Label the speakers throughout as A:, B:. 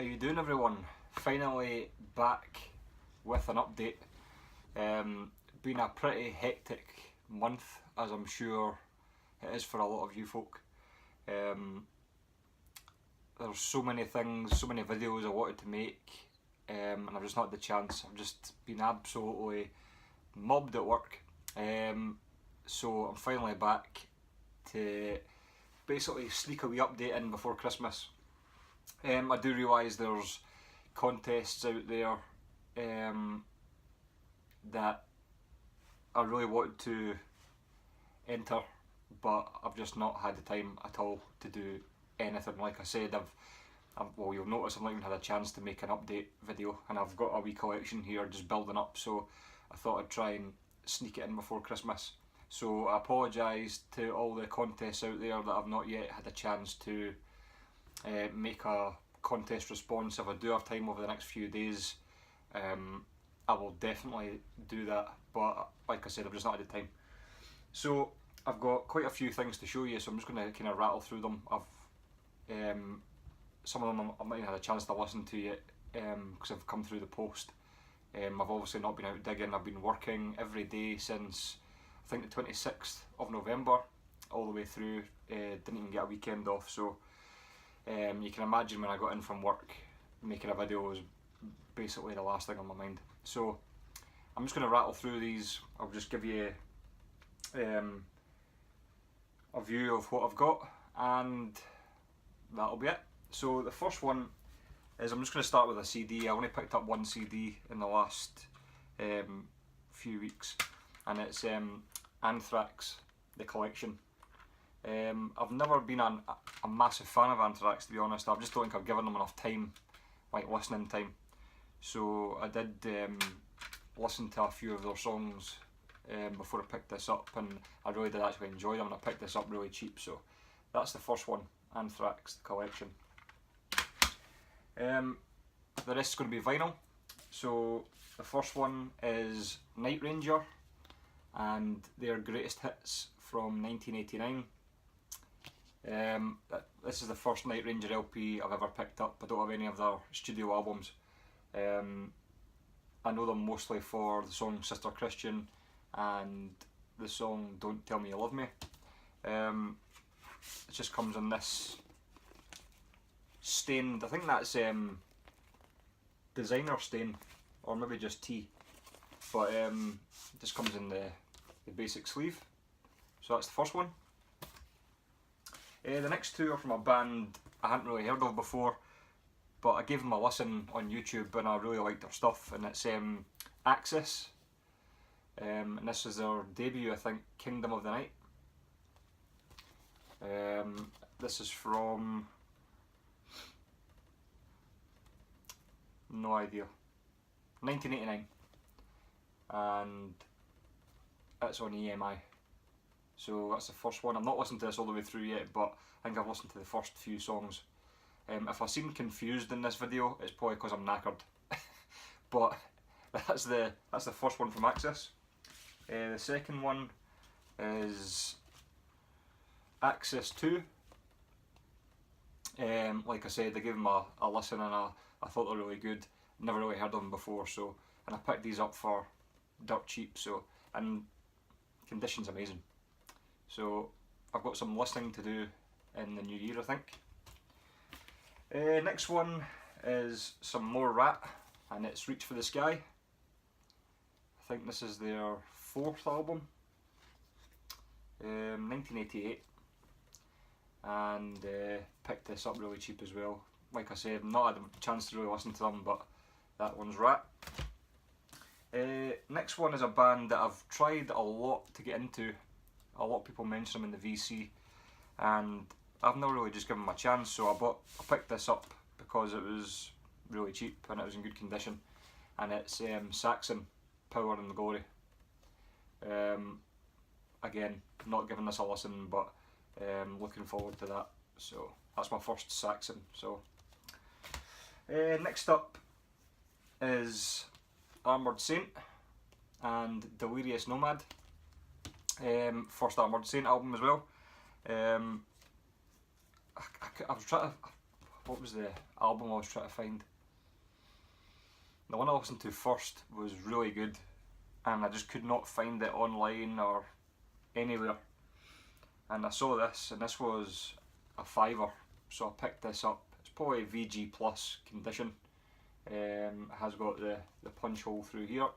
A: you doing, everyone? Finally back with an update. Been a pretty hectic month, as I'm sure it is for a lot of you folk. There's so many things, so many videos I wanted to make, and I've just not had the chance. I've just been absolutely mobbed at work. So I'm finally back to basically sneak a wee update in before Christmas. I do realise there's contests out there that I really wanted to enter, but I've just not had the time at all to do anything. Like I said, well, you'll notice I've not even had a chance to make an update video, and I've got a wee collection here just building up, so I thought I'd try and sneak it in before Christmas. So I apologise to all the contests out there that I've not yet had a chance to make a contest response. If I do have time over the next few days, I will definitely do that, but like I said, I've just not had the time. So I've got quite a few things to show you, so I'm just going to kind of rattle through them. Some of them I've not even had a chance to listen to yet because I've come through the post. I've obviously not been out digging. I've been working every day since I think the 26th of November all the way through. Didn't even get a weekend off, so you can imagine when I got in from work, making a video was basically the last thing on my mind. So I'm just going to rattle through these. I'll just give you a view of what I've got, and that'll be it. So the first one is, I'm just going to start with a CD. I only picked up one CD in the last few weeks, and it's Anthrax, the Collection. I've never been a massive fan of Anthrax, to be honest. I just don't think I've given them enough time, like listening time. So I did listen to a few of their songs before I picked this up, and I really did actually enjoy them, and I picked this up really cheap. So that's the first one, Anthrax, the Collection. The rest is going to be vinyl. So the first one is Night Ranger and their greatest hits from 1989. This is the first Night Ranger LP I've ever picked up. I don't have any of their studio albums. I know them mostly for the song Sister Christian and the song Don't Tell Me You Love Me. It just comes in this stained, I think that's designer stain, or maybe just tea, but it just comes in the basic sleeve. So that's the first one. The next two are from a band I hadn't really heard of before, but I gave them a listen on YouTube and I really liked their stuff, and it's Xmas, and this is their debut, I think, Kingdom of the Night. This is from, no idea, 1989, and it's on EMI. So that's the first one. I'm not listening to this all the way through yet, but I think I've listened to the first few songs. If I seem confused in this video, it's probably because I'm knackered. But that's the first one from Xmas. The second one is Xmas 2. Like I said, I gave them a listen, and I thought they were really good. Never really heard of them before, so, and I picked these up for dirt cheap. So, and condition's amazing. So I've got some listening to do in the new year, I think. Next one is some more rap, and it's Reach for the Sky. I think this is their fourth album, 1988, and picked this up really cheap as well. Like I said, I've not had a chance to really listen to them, but that one's rap. Next one is a band that I've tried a lot to get into. A lot of people mention them in the VC, and I've never really just given them a chance, so I picked this up because it was really cheap and it was in good condition, and it's Saxon, Power and Glory. Again, not giving this a listen, but looking forward to that. So that's my first Saxon. So next up is Armoured Saint and Delirious Nomad. First Armoured Saint album as well. I was trying to what was the album I was trying to find? The one I listened to first was really good, and I just could not find it online or anywhere. And I saw this, and this was a £5, so I picked this up. It's probably VG Plus condition. It has got the punch hole through here.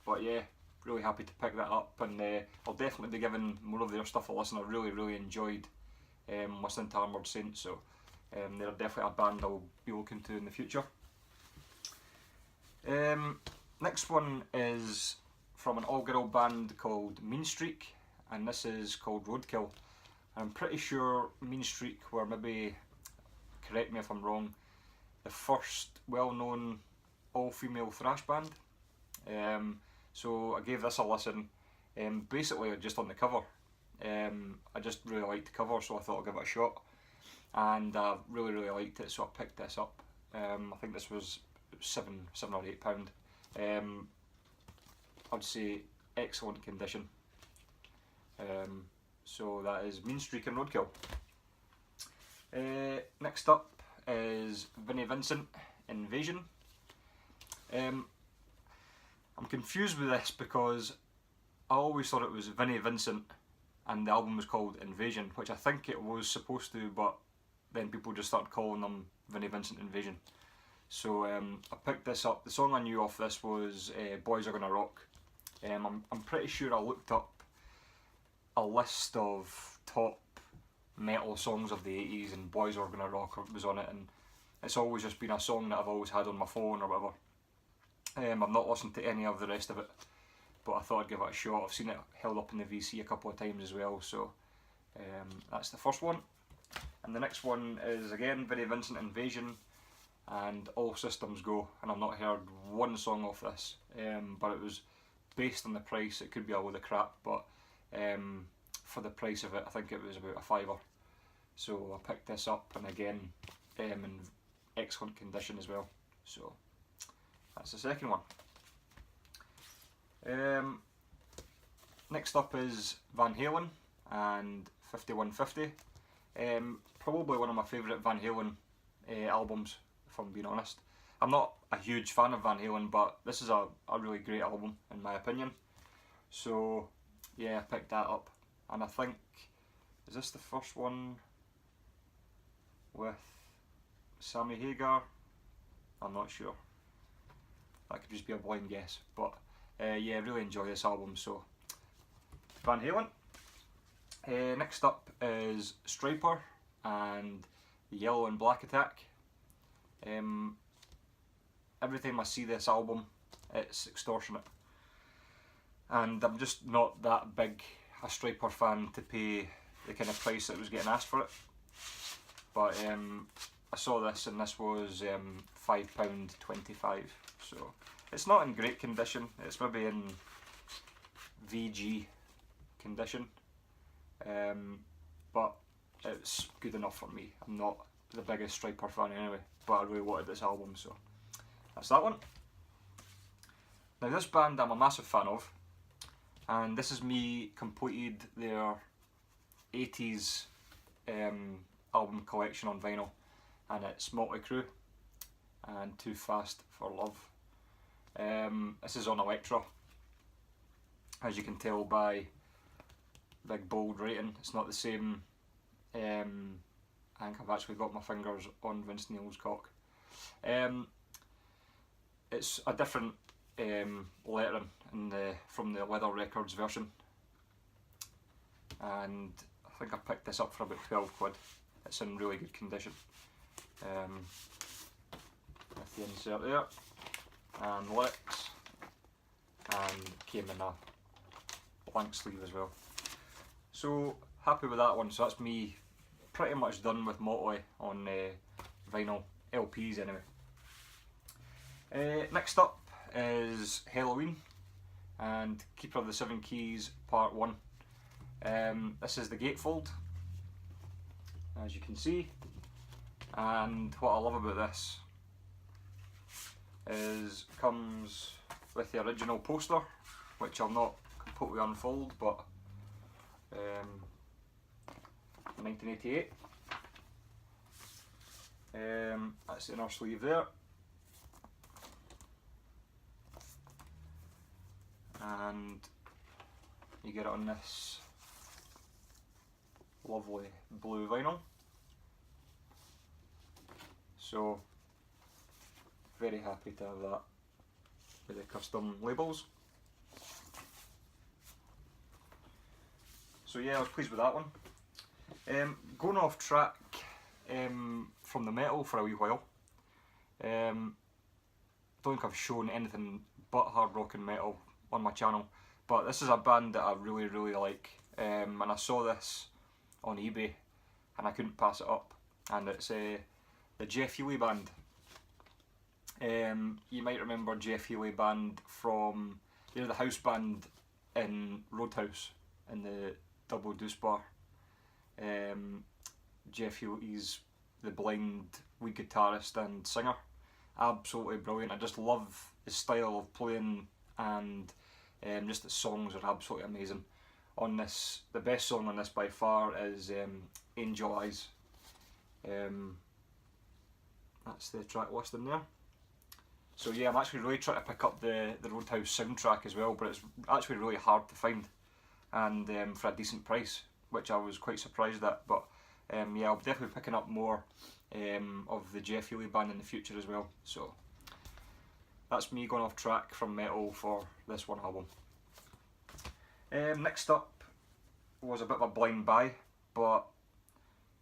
A: But yeah, really happy to pick that up, and I'll definitely be giving more of their stuff a listen. I really enjoyed listening to Armoured Saint, so they're definitely a band I'll be looking to in the future. Next one is from an all-girl band called Mean Streak, and this is called Roadkill. I'm pretty sure Mean Streak were, maybe correct me if I'm wrong, the first well-known all-female thrash band. So I gave this a listen, basically just on the cover. I just really liked the cover, so I thought I'd give it a shot, and I really liked it, so I picked this up. I think this was £7 or £8. I'd say excellent condition. So that is Mean Streak and Roadkill. Next up is Vinnie Vincent, Invasion. I'm confused with this because I always thought it was Vinnie Vincent and the album was called Invasion, which I think it was supposed to, but then people just started calling them Vinnie Vincent Invasion. So I picked this up. The song I knew off this was Boys Are Gonna Rock. I'm pretty sure I looked up a list of top metal songs of the 80s, and Boys Are Gonna Rock was on it, and it's always just been a song that I've always had on my phone or whatever. I've not listened to any of the rest of it, but I thought I'd give it a shot. I've seen it held up in the VC a couple of times as well, so that's the first one. And the next one is again Vinnie Vincent, Invasion, and All Systems Go, and I've not heard one song off this, but it was based on the price. It could be a load of crap, but for the price of it, I think it was about a £5. So I picked this up, and again in excellent condition as well. So that's the second one. Next up is Van Halen and 5150. Probably one of my favourite Van Halen albums, if I'm being honest. I'm not a huge fan of Van Halen, but this is a really great album in my opinion. So yeah, I picked that up, and I think, is this the first one with Sammy Hagar? I'm not sure. That could just be a blind guess, but yeah, really enjoy this album. So Van Halen. Next up is Stryper and the Yellow and Black Attack. Every time I see this album, it's extortionate, and I'm just not that big a Stryper fan to pay the kind of price that was getting asked for it. But I saw this, and this was £5.25. So it's not in great condition. It's maybe in VG condition, but it's good enough for me. I'm not the biggest Stryper fan anyway, but I really wanted this album, so that's that one. Now this band I'm a massive fan of, and this is me completed their 80s album collection on vinyl, and it's Motley Crue and Too Fast for Love. This is on Elektra, as you can tell by big bold rating. It's not the same. I think I've actually got my fingers on Vince Neil's cock. It's a different lettering from the Leather Records version, and I think I picked this up for about £12. It's in really good condition, with the insert there, and lyrics, and came in a blank sleeve as well. So happy with that one. So that's me pretty much done with Motley on vinyl LPs anyway. Next up is Halloween and Keeper of the Seven Keys Part 1. This is the gatefold, as you can see, and what I love about this is comes with the original poster, which I'll not completely unfold, but 1988. That's the inner sleeve there. And you get it on this lovely blue vinyl. So very happy to have that with the custom labels. So yeah, I was pleased with that one. Going off track from the metal for a wee while. Don't think I've shown anything but hard rock and metal on my channel, but this is a band that I really like, and I saw this on eBay and I couldn't pass it up, and it's the Jeff Healey Band. You might remember Jeff Healey Band from, you know, the house band in Roadhouse in the Double Deuce Bar. Jeff Healey's the blind lead guitarist and singer. Absolutely brilliant. I just love his style of playing, and just the songs are absolutely amazing. On this, the best song on this by far is Angel Eyes. That's the track listing there. So yeah, I'm actually really trying to pick up the Roadhouse soundtrack as well, but it's actually really hard to find, and for a decent price, which I was quite surprised at. But yeah, I'll be definitely picking up more of the Jeff Healey Band in the future as well. So that's me going off track from metal for this one album. Next up was a bit of a blind buy, but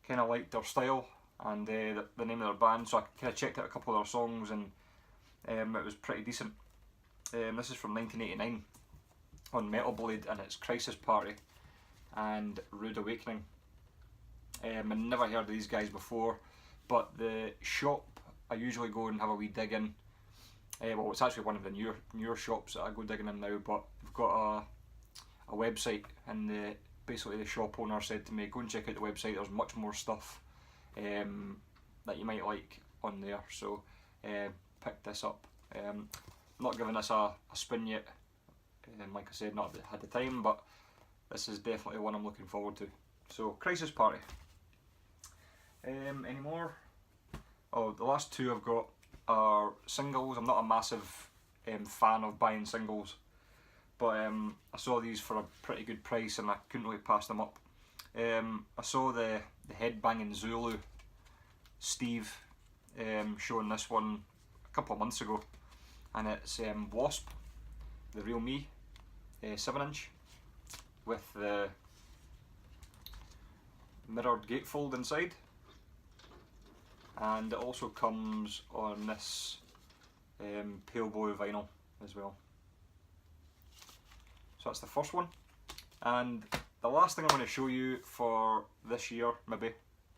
A: kind of liked their style and the name of their band, so I kind of checked out a couple of their songs, and it was pretty decent. This is from 1989 on Metal Blade, and it's Crisis Party and Rude Awakening. I never heard of these guys before, but the shop I usually go and have a wee dig in, well, it's actually one of the newer shops that I go digging in now, but we've got a website, and basically the shop owner said to me, go and check out the website, there's much more stuff that you might like on there. So picked this up. Not giving this a spin yet, like I said, not had the time, but this is definitely one I'm looking forward to. So Crisis Party. Any more? Oh, the last two I've got are singles. I'm not a massive fan of buying singles, but I saw these for a pretty good price and I couldn't really pass them up. I saw the Headbanging Zulu Steve showing this one a couple of months ago, and it's Wasp, the Real Me 7-inch with the mirrored gatefold inside, and it also comes on this pale blue vinyl as well. So that's the first one, and the last thing I'm going to show you for this year, maybe,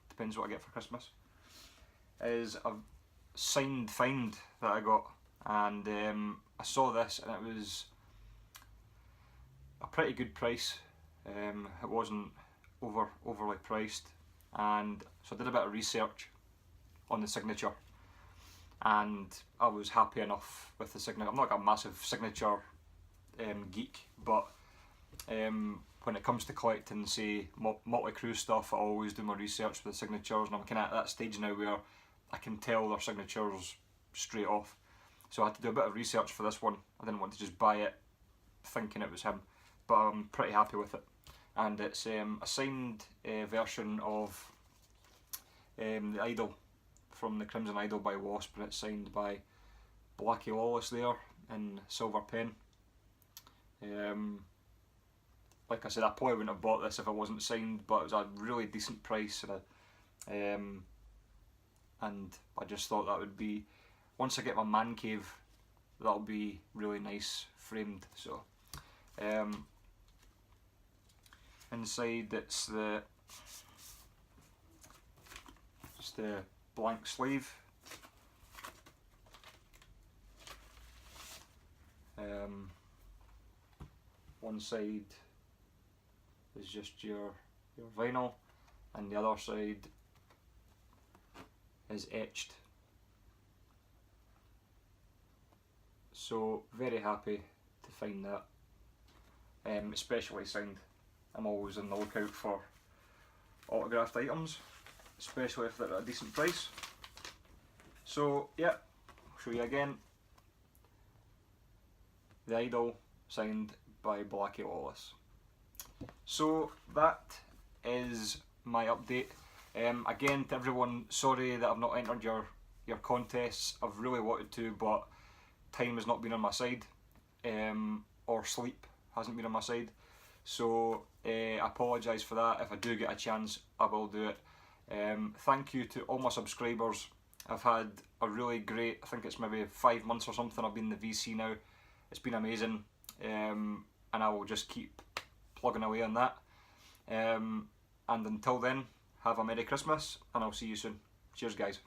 A: depends what I get for Christmas, is a signed find that I got, and I saw this and it was a pretty good price. It wasn't overly priced, and so I did a bit of research on the signature, and I was happy enough with the signature. I'm not like a massive signature geek, but when it comes to collecting, say, Motley Crue stuff, I always do my research for the signatures, and I'm kind of at that stage now where I can tell their signatures straight off. So I had to do a bit of research for this one. I didn't want to just buy it thinking it was him, but I'm pretty happy with it. And it's a signed version of the Idol, from the Crimson Idol by Wasp, and it's signed by Blackie Lawless there in silver pen. Like I said, I probably wouldn't have bought this if it wasn't signed, but it was a really decent price, and I just thought that would be, once I get my man cave, that'll be really nice framed. So inside it's just the blank sleeve. One side is just your vinyl, and the other side is etched. So very happy to find that, especially signed. I'm always on the lookout for autographed items, especially if they're at a decent price. So yeah, I'll show you again. The Idol, signed by Blackie Lawless. So that is my update. Again, to everyone, sorry that I've not entered your contests. I've really wanted to, but time has not been on my side, or sleep hasn't been on my side. So I apologise for that. If I do get a chance, I will do it. Thank you to all my subscribers. I've had a really great, I think it's maybe 5 months or something I've been in the VC now. It's been amazing, and I will just keep plugging away on that. And until then, have a Merry Christmas, and I'll see you soon. Cheers, guys.